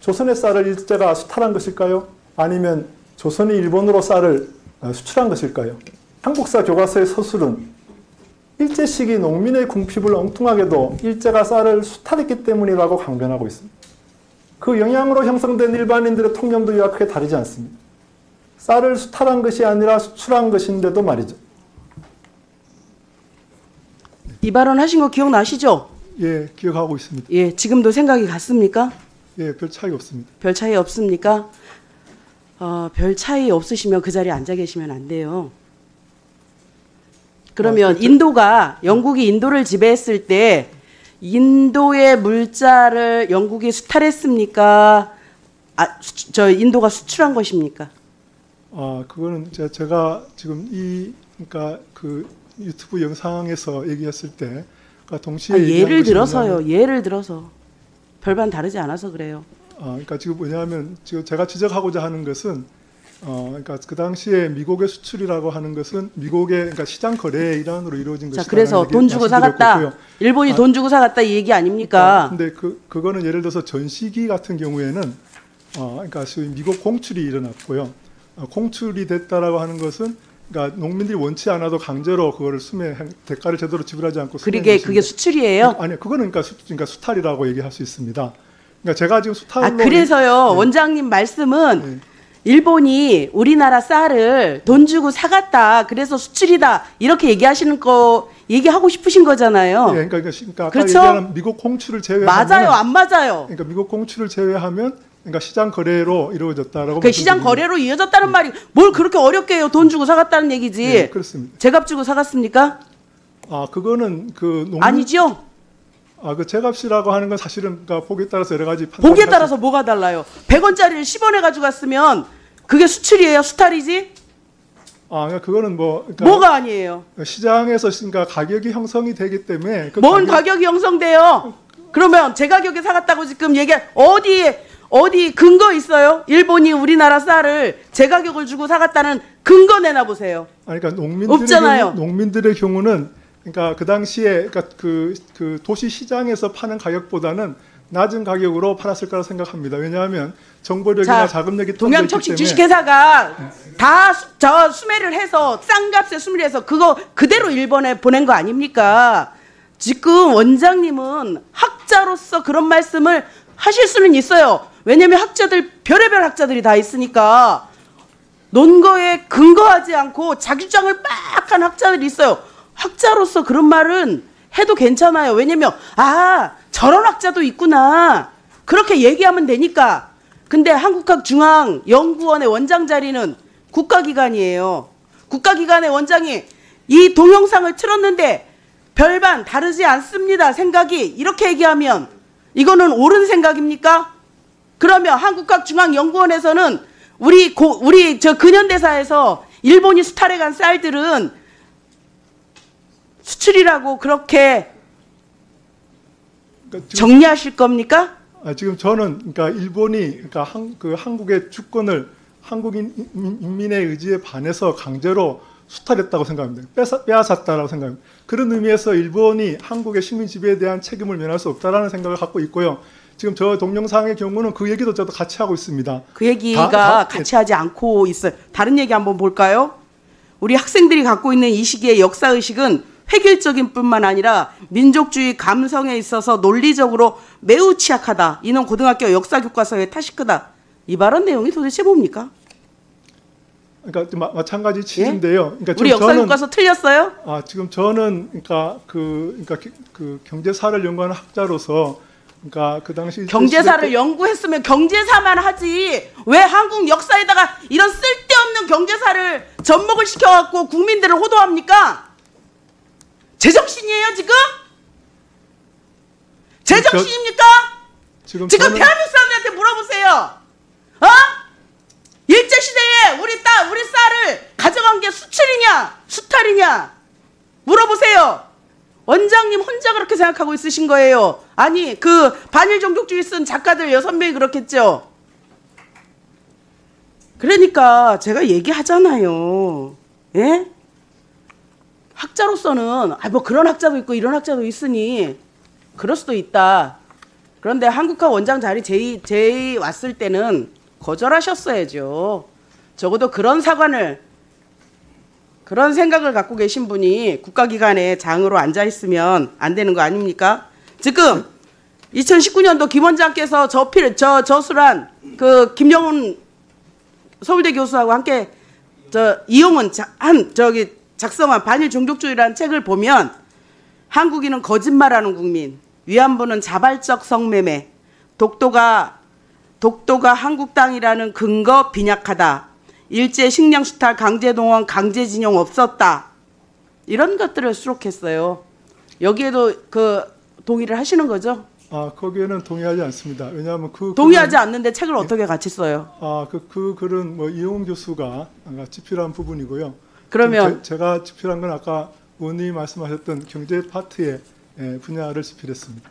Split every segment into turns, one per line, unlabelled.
조선의 쌀을 일제가 수탈한 것일까요? 아니면 조선이 일본으로 쌀을 수출한 것일까요? 한국사 교과서의 서술은 일제 시기 농민의 궁핍을 엉뚱하게도 일제가 쌀을 수탈했기 때문이라고 강변하고 있습니다. 그 영향으로 형성된 일반인들의 통념도 이와 크게 다르지 않습니다. 쌀을 수탈한 것이 아니라 수출한 것인데도 말이죠.
이 발언 하신 거 기억나시죠?
예, 기억하고 있습니다.
예, 지금도 생각이 같습니까?
예, 별 차이 없습니다.
별 차이 없습니까? 별 차이 없으시면 그 자리에 앉아 계시면 안 돼요. 그러면 인도가, 영국이 인도를 지배했을 때 인도의 물자를 영국이 수탈했습니까? 인도가 수출한 것입니까?
그거는 제가 지금 그러니까 그 유튜브 영상에서 얘기했을 때, 그러니까 동시에
예를 들어서요. 예를 들어서 별반 다르지 않아서 그래요.
그러니까 지금 뭐냐면 지금 제가 지적하고자 하는 것은 그러니까 그 당시에 미국의 수출이라고 하는 것은 미국의 그러니까 시장 거래의 일환으로 이루어진 것이다.
그래서 돈 주고 사갔다. 일본이 돈 주고 사갔다 이 얘기 아닙니까?
근데 그거는 예를 들어서 전시기 같은 경우에는 그러니까 소위 미국 공출이 일어났고요. 공출이 됐다라고 하는 것은 그러니까 농민들이 원치 않아도 강제로 그거를 대가를 제대로 지불하지 않고
그게 수출이에요?
아니요, 그거는 그러니까 수탈이라고 얘기할 수 있습니다. 그러니까 제가 지금 수탈로
그래서요. 원장님 말씀은 일본이 우리나라 쌀을 돈 주고 사갔다. 그래서 수출이다. 이렇게 얘기하고 싶으신 거잖아요.
예, 그러니까 아까
그렇죠?
얘기한 미국 공출을 제외하면
맞아요, 안 맞아요?
그러니까 미국 공출을 제외하면 그러니까 시장 거래로 이루어졌다라고.
그 시장 거래로 이어졌다는 말이 뭘 그렇게 어렵게 해요? 돈 주고 사갔다는 얘기지.
네, 그렇습니다.
제값 주고 사갔습니까?
그거는
아니죠.
그 제값이라고 하는 건 사실은 그러니까 보기에 따라서 여러 가지
보기에 따라서 뭐가 달라요? 100원짜리를 10원에 가지고 갔으면 그게 수출이에요, 수탈이지?
그러니까 그거는 그러니까
뭐가 아니에요?
시장에서 그러니까 가격이 형성이 되기 때문에
뭔 가격이 형성돼요? 그러면 제 가격에 사갔다고 지금 어디 근거 있어요? 일본이 우리나라 쌀을 제 가격을 주고 사갔다는 근거 내놔 보세요.
그러니까
없잖아요.
농민들의 경우는 그러니까 그 당시에 그러니까 그 도시 시장에서 파는 가격보다는 낮은 가격으로 팔았을 거라 생각합니다. 왜냐하면 정보력이나 자금력이
동양척식 주식회사가 다 수매를 해서 싼 값에 수매를 해서 그거 그대로 일본에 보낸 거 아닙니까? 지금 원장님은 학자로서 그런 말씀을 하실 수는 있어요. 왜냐하면 별의별 학자들이 다 있으니까 논거에 근거하지 않고 자기 주장을 막 한 학자들이 있어요. 학자로서 그런 말은 해도 괜찮아요. 왜냐면 저런 학자도 있구나. 그렇게 얘기하면 되니까. 근데 한국학중앙연구원의 원장 자리는 국가기관이에요. 국가기관의 원장이 이 동영상을 틀었는데 별반 다르지 않습니다. 생각이 이렇게 얘기하면 이거는 옳은 생각입니까? 그러면 한국학중앙연구원에서는 우리 근현대사에서 일본이 수탈해간 쌀들은 수출이라고 그렇게 정리하실 겁니까?
지금 저는 그러니까 일본이 그러니까 한국의 주권을 한국인 인민의 의지에 반해서 강제로 수탈했다고 생각합니다. 빼앗았다라고 생각합니다. 그런 의미에서 일본이 한국의 식민 지배에 대한 책임을 면할 수 없다라는 생각을 갖고 있고요. 지금 저 동영상의 경우는 그 얘기도 저도 같이 하고 있습니다.
그 얘기가 같이 하지 않고 있어요. 다른 얘기 한번 볼까요? 우리 학생들이 갖고 있는 이 시기의 역사의식은 획일적인 뿐만 아니라 민족주의 감성에 있어서 논리적으로 매우 취약하다. 이는 고등학교 역사교과서의 탓이 크다. 이 발언 내용이 도대체 뭡니까?
그러니까 마찬가지 취지인데요. 그러니까
우리 역사교과서 틀렸어요?
지금 저는 그러니까 그 경제사를 연구하는 학자로서 그러니까 그 당시
경제사를 연구했으면 경제사만 하지 왜 한국 역사에다가 이런 쓸데없는 경제사를 접목을 시켜갖고 국민들을 호도합니까? 제정신이에요 지금? 제정신입니까? 지금 대한민국 사람들한테 물어보세요. 일제시대에 우리 쌀을 가져간 게 수출이냐 수탈이냐 물어보세요. 원장님 혼자 그렇게 생각하고 있으신 거예요. 아니 그 반일 종족주의 쓴 작가들 6명이 그렇겠죠. 그러니까 제가 얘기하잖아요. 예? 학자로서는 뭐 그런 학자도 있고 이런 학자도 있으니 그럴 수도 있다. 그런데 한국화 원장 자리 제의 왔을 때는 거절하셨어야죠. 적어도 그런 사관을, 그런 생각을 갖고 계신 분이 국가기관의 장으로 앉아 있으면 안 되는 거 아닙니까? 지금 2019년도 김 원장께서 저술한 그 김영훈 서울대 교수하고 함께 이용은 작성한 반일 종족주의라는 책을 보면 한국인은 거짓말하는 국민, 위안부는 자발적 성매매, 독도가 한국 땅이라는 근거 빈약하다, 일제 식량 수탈, 강제 동원, 강제 징용 없었다, 이런 것들을 수록했어요. 여기에도 그 동의를 하시는 거죠?
거기에는 동의하지 않습니다. 왜냐하면
동의하지 않는데 책을 어떻게 같이 써요?
그 글은 뭐 이용훈 교수가 집필한 부분이고요.
그러면
제가 집필한 건 아까 의원님이 말씀하셨던 경제 파트의 분야를 집필했습니다.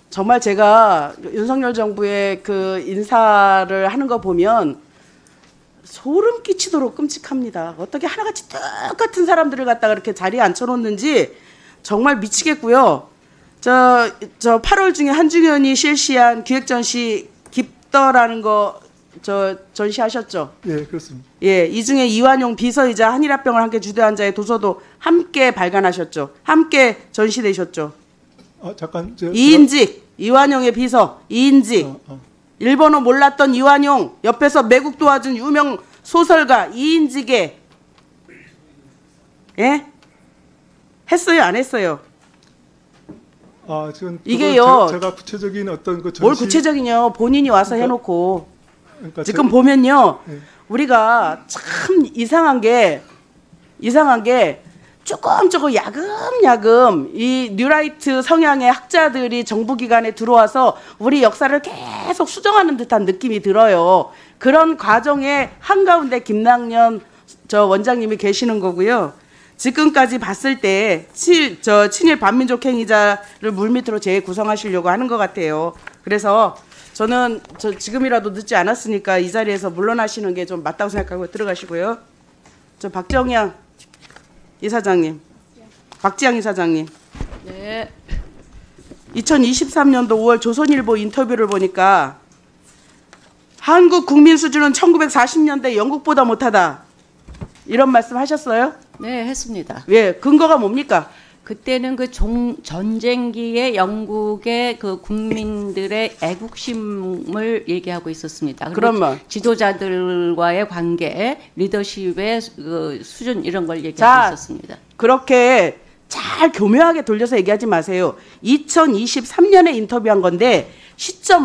정말 제가 윤석열 정부의 그 인사를 하는 거 보면 소름 끼치도록 끔찍합니다. 어떻게 하나같이 똑같은 사람들을 갖다가 이렇게 자리에 앉혀놓는지 정말 미치겠고요. 저 8월 중에 한중현이 실시한 기획전시 깁더라는 거 전시하셨죠?
예, 그렇습니다.
예, 이 중에 이완용 비서이자 한일합병을 함께 주도한 자의 도서도 함께 발간하셨죠. 함께 전시되셨죠.
잠깐.
이인직, 이완용의 비서, 이인직. 일본어 몰랐던 이완용, 옆에서 매국 도와준 유명 소설가 이인직의, 예? 했어요, 안 했어요?
지금
이게요.
제가 구체적인 어떤 그 전시.
뭘 구체적이냐? 본인이 와서 해놓고.
그러니까
지금 보면요,
네.
우리가 참 이상한 게 조금 야금야금 이 뉴라이트 성향의 학자들이 정부기관에 들어와서 우리 역사를 계속 수정하는 듯한 느낌이 들어요. 그런 과정의 한가운데 김낙년 원장님이 계시는 거고요. 지금까지 봤을 때 친일 반민족 행위자를 물밑으로 재구성하시려고 하는 것 같아요. 그래서 저는 지금이라도 늦지 않았으니까 이 자리에서 물러나시는 게 좀 맞다고 생각하고 들어가시고요. 박정양 이사장님, 박지양 이사장님.
네.
2023년도 5월 조선일보 인터뷰를 보니까 한국 국민 수준은 1940년대 영국보다 못하다, 이런 말씀 하셨어요?
네, 했습니다.
예, 근거가 뭡니까?
그때는 그 전쟁기에 영국의 그 국민들의 애국심을 얘기하고 있었습니다.
그러면
지도자들과의 관계, 리더십의 그 수준 이런 걸 얘기하고 있었습니다.
그렇게 잘 교묘하게 돌려서 얘기하지 마세요. 2023년에 인터뷰한 건데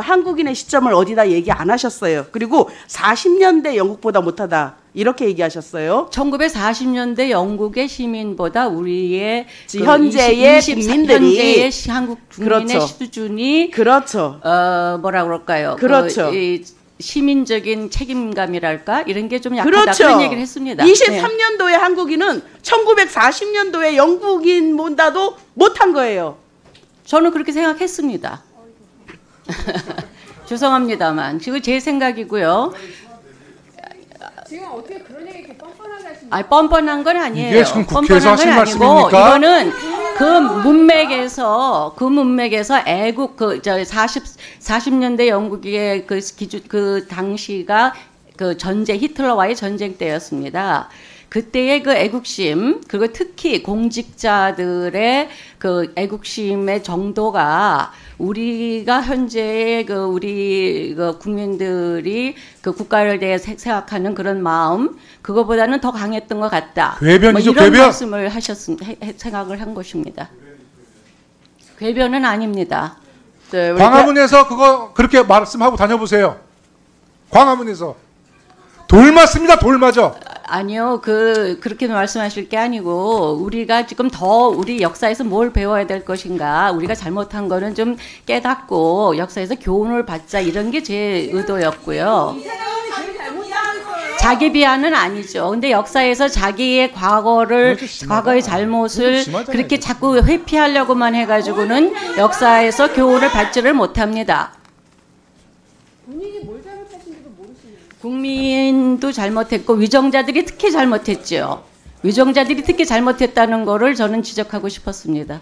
한국인의 시점을 어디다 얘기 안 하셨어요. 그리고 40년대 영국보다 못하다, 이렇게 얘기하셨어요.
1940년대 영국의 시민보다 우리의
현재의 국민들이,
현재의 한국 국민의
그렇죠.
수준이
그렇죠.
뭐라 그럴까요?
그렇죠.
이 시민적인 책임감이랄까 이런 게 좀 약하다,
그렇죠.
그런 얘기를 했습니다.
23년도에 한국인은 1940년도에 영국인보다도 못한 거예요.
저는 그렇게 생각했습니다. 죄송합니다만 지금 제 생각이고요.
지금 어떻게 그런 얘기 이렇게 뻔뻔하게 하시는
아니, 뻔뻔한 건 아니에요.
이게 지금
뻔뻔한
국회에서
건
하신
아니고
말씀입니까?
이거는 그 문맥에서 애국 40년대 영국의 그 당시가 그 히틀러와의 전쟁 때였습니다. 그때의 그 애국심, 그리고 특히 공직자들의 그 애국심의 정도가 우리가 현재의 우리 국민들이 그 국가를 대해 생각하는 그런 마음, 그거보다는 더 강했던 것 같다.
궤변이죠,
이런
궤변.
말씀을 생각을 한 것입니다. 궤변은 아닙니다.
네,
광화문에서 그거 그렇게 말씀하고 다녀보세요. 광화문에서 돌 맞습니다. 돌 맞아.
아니요, 그렇게 말씀하실 게 아니고, 우리가 지금 더 우리 역사에서 뭘 배워야 될 것인가, 우리가 잘못한 거는 좀 깨닫고 역사에서 교훈을 받자, 이런 게 제 의도였고요. 자기 비하는 아니죠. 근데 역사에서 자기의 과거의 잘못을 그렇게 자꾸 회피하려고만 해가지고는 역사에서 교훈을 받지를 못합니다.
본인이 뭘 잘못하신지도 모르시네요.
국민도 잘못했고 위정자들이 특히 잘못했죠. 위정자들이 특히 잘못했다는 거를 저는 지적하고 싶었습니다.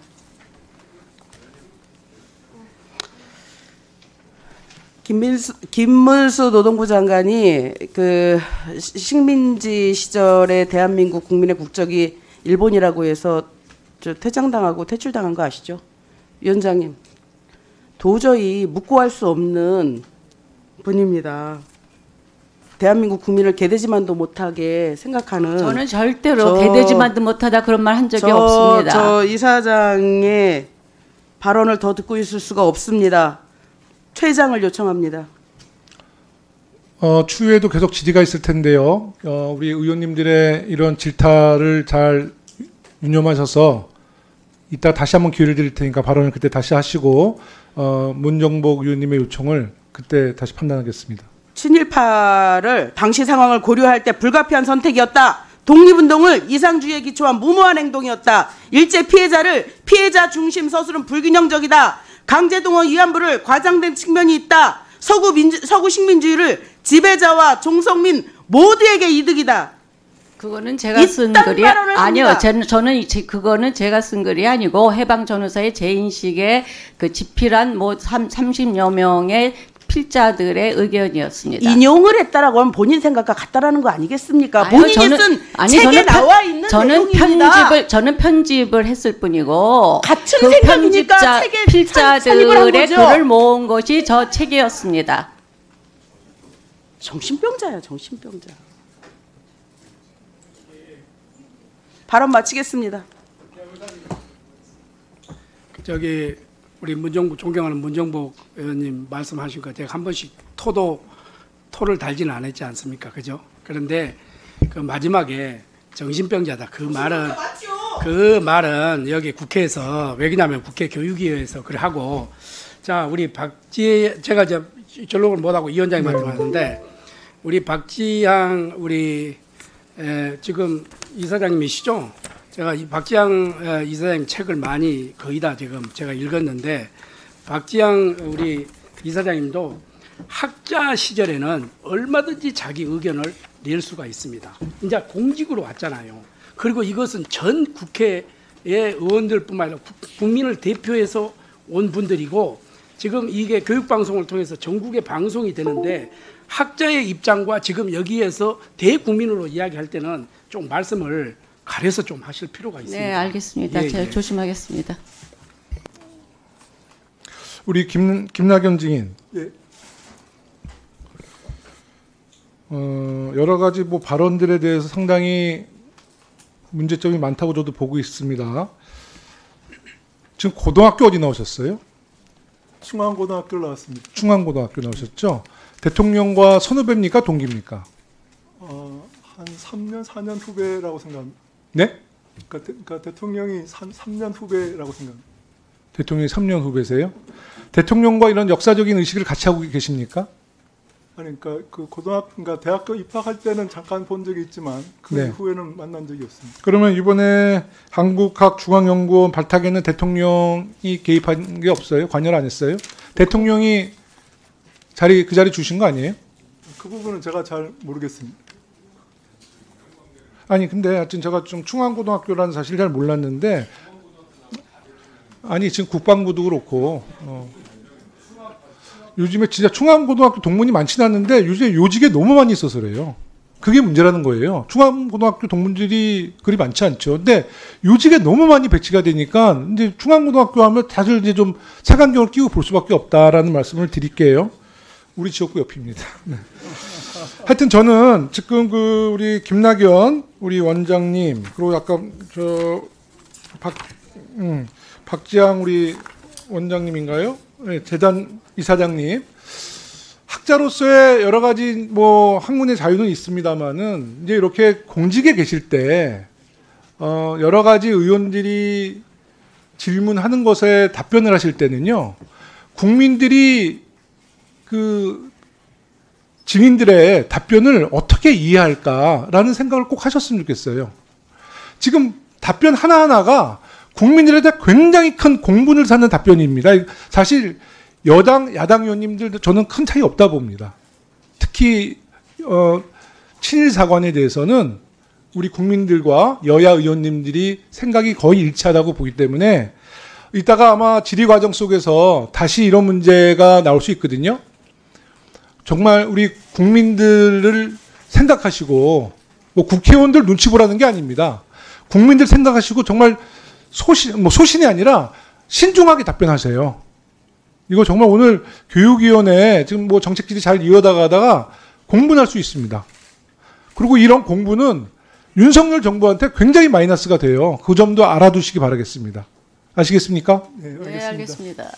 김문수 노동부 장관이 그 식민지 시절에 대한민국 국민의 국적이 일본이라고 해서 퇴장당하고 퇴출당한 거 아시죠? 위원장님, 도저히 묵고할 수 없는 분입니다. 대한민국 국민을 개돼지만도 못하게 생각하는.
저는 절대로 개돼지만도 못하다 그런 말 한 적이 없습니다.
저 이사장의 발언을 더 듣고 있을 수가 없습니다. 퇴장을 요청합니다.
추후에도 계속 질의가 있을 텐데요. 우리 의원님들의 이런 질타를 잘 유념하셔서 이따 다시 한번 기회를 드릴 테니까 발언을 그때 다시 하시고 문정복 의원님의 요청을 그때 다시 판단하겠습니다.
친일파를 당시 상황을 고려할 때 불가피한 선택이었다. 독립운동을 이상주의에 기초한 무모한 행동이었다. 일제 피해자를 피해자 중심 서술은 불균형적이다. 강제동원 위안부를 과장된 측면이 있다. 서구 식민주의를 지배자와 종속민 모두에게 이득이다.
그거는 제가 쓴 글이 아니요. 저는 그거는 제가 쓴 글이 아니고 해방 전후사의 제 인식의 그 집필한 뭐 30여 명의 필자들의 의견이었습니다.
인용을 했다라고 하면 본인 생각과 같다라는 거 아니겠습니까?
아니요,
본인이 쓴 책에 나와 있는 내용입니다.
저는 편집을 했을 뿐이고
같은
그
생각이니까 책에
필자들의 글을 모은 것이 저 책이었습니다.
정신병자야, 정신병자. 발언 마치겠습니다.
저기 우리 존경하는 문정복 의원님 말씀하신 거 제가 한 번씩 토를 달지는 않았지 않습니까? 그죠? 그런데 그 마지막에 정신병자다 그 말은 여기 국회에서 왜냐하면 국회 교육위에서 그래 하고 자 우리 제가 전록을 못하고 이 위원장이 말씀하셨는데 우리 박지향 우리 지금 이사장님이시죠? 제가 이 박지향 이사장님 책을 많이 거의 다 지금 제가 읽었는데 박지향 우리 이사장님도 학자 시절에는 얼마든지 자기 의견을 낼 수가 있습니다. 이제 공직으로 왔잖아요. 그리고 이것은 전 국회의 의원들뿐만 아니라 국민을 대표해서 온 분들이고 지금 이게 교육방송을 통해서 전국에 방송이 되는데 학자의 입장과 지금 여기에서 대국민으로 이야기할 때는 좀 말씀을 가려서 좀 하실 필요가 있습니다.
네, 알겠습니다. 제가 조심하겠습니다.
우리 김낙연 증인.
예.
여러 가지 뭐 발언들에 대해서 상당히 문제점이 많다고 저도 보고 있습니다. 지금 고등학교 어디 나오셨어요?
충안고등학교를 나왔습니다.
충안고등학교 나오셨죠? 대통령과 선후배입니까? 동기입니까?
한 3년, 4년 후배라고 생각합니다.
네?
그러니까 대통령이 3년 후배라고 생각합니다.
대통령이 3년 후배세요? 대통령과 이런 역사적인 의식을 같이 하고 계십니까?
아니, 그러니까 그러니까 대학교 입학할 때는 잠깐 본 적이 있지만 그
네.
이후에는 만난 적이 없습니다.
그러면 이번에 한국학중앙연구원 발탁에는 대통령이 개입한 게 없어요? 관여를 안 했어요? 대통령이 그 자리 주신 거 아니에요?
그 부분은 제가 잘 모르겠습니다.
아니 근데 하여튼 제가 좀 충안고등학교라는 사실 잘 몰랐는데 아니 지금 국방부도 그렇고 요즘에 진짜 충안고등학교 동문이 많지는 않는데 요새 요직에 너무 많이 있어서 그래요. 그게 문제라는 거예요. 충안고등학교 동문들이 그리 많지 않죠. 근데 요직에 너무 많이 배치가 되니까 이제 충안고등학교 하면 다들 이제 좀 색안경을 끼고 볼 수밖에 없다라는 말씀을 드릴게요. 우리 지역구 옆입니다. 네. 하여튼 저는 지금 우리 김낙연 우리 원장님 그리고 아까 박지향 우리 원장님인가요? 네, 재단 이사장님 학자로서의 여러 가지 뭐 학문의 자유는 있습니다만은 이제 이렇게 공직에 계실 때 여러 가지 의원들이 질문하는 것에 답변을 하실 때는요 국민들이 그 증인들의 답변을 어떻게 이해할까라는 생각을 꼭 하셨으면 좋겠어요. 지금 답변 하나하나가 국민들에 대해 굉장히 큰 공분을 사는 답변입니다. 사실 여당, 야당 의원님들도 저는 큰 차이 없다 봅니다. 특히 친일 사관에 대해서는 우리 국민들과 여야 의원님들이 생각이 거의 일치하다고 보기 때문에 이따가 아마 질의 과정 속에서 다시 이런 문제가 나올 수 있거든요. 정말 우리 국민들을 생각하시고 뭐 국회의원들 눈치 보라는 게 아닙니다. 국민들 생각하시고 정말 소신이 아니라 신중하게 답변하세요. 이거 정말 오늘 교육위원회 지금 뭐 정책질이 잘 이어나가다가 공분할 수 있습니다. 그리고 이런 공부는 윤석열 정부한테 굉장히 마이너스가 돼요. 그 점도 알아두시기 바라겠습니다. 아시겠습니까?
네,
네, 알겠습니다.